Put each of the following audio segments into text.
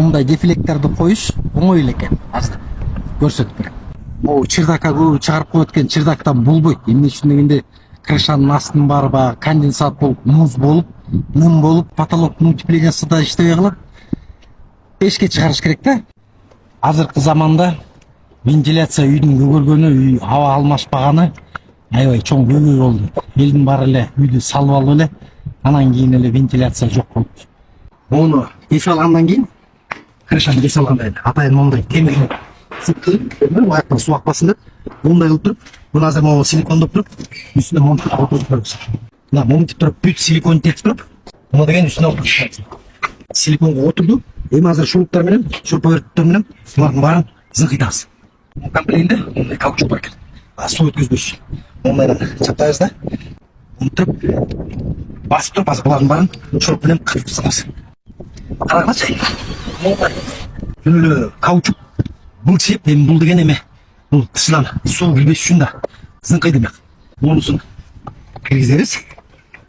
мындай дефлекторду коюш оңой эле экен. Азыр көрсөтүп берем. Бул чырдакка көбү чыгарып коет экен, чырдактан булбойт. Эмне үчүн дегенде крышанын астын баары баягы конденсат болуп, муз болуп, ным болуп, потолоктун утеплениясы да иштебей калат. Пешке чыгарыш керек да. Азыркы заманда вентиляция үйдүн көгөргөнү, үй аба алмашпаганы аябай чоң көйгөй болду. Элдин баары эле үйдү салып алып эле, анан кийин эле вентиляция жок болуп. Муну кесип алгандан кийин крышаны кесип алганда эле атайын мондай темирден сыптырып, аяктан суу акпасын деп, мындай кылып туруп, буну азыр могу силикондоп туруп, үстүнө монтип отуруп коебуз. Мына монтип туруп, бүт силикон тетип туруп, муну деген үстүнө отуруп силиконго отурду. Эми азыр шуруптар менен, шуруповерттер менен булардын баарын зыңкыйтабыз. Комплегинде мындай каучук бар экен. Суу өткөзгүч. Мондайдан чаптайбыз да. Мынтип басып туруп, азыр булардын баарын шуруп менен кыркып салабыз. Карагылачы. Жөн эле каучук былчып, эми бул деген эме. Бул тышынан суу кирбеш үчүн да зыңкый демек. Мунусун киргизебиз.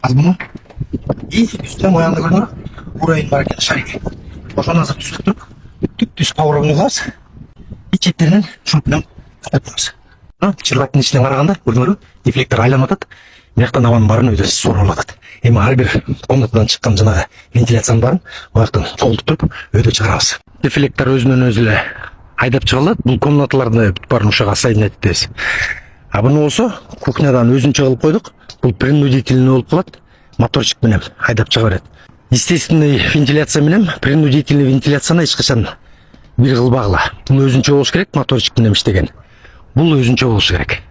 Азыр муну и үстүнө моянда көрдүңөр, урайын бар экен, шарик. Ошону азыр түзүп туруп, түп-түз кабырганы кылабыз. И четтеринен шуруп менен каптайбыз. Чырдактын ичинен караганда, көрдүңөрбү, дефлектор айланып атат. Мыяктан абанын баарын өйдө сорулуп атат. Эми ар бир комнатадан чыккан жанагы вентиляциянын баарын буяктан чогултуп туруп өйдө чыгарабыз. Дефлектор өзүнөн өзү эле айдап чыгылат. Бул комнаталарды бүт баарын ушуга соединять этебиз. А буну болсо кухнядан өзүнчө кылып койдук. Бул принудительный болуп калат. Моторчик менен айдап чыга берет. Естественный вентиляция менен принудительный вентиляцияны эч качан бир кылбагыла. Бул өзүнчө болуш керек, моторчик менен иштеген. Бул өзүнчө болуш керек.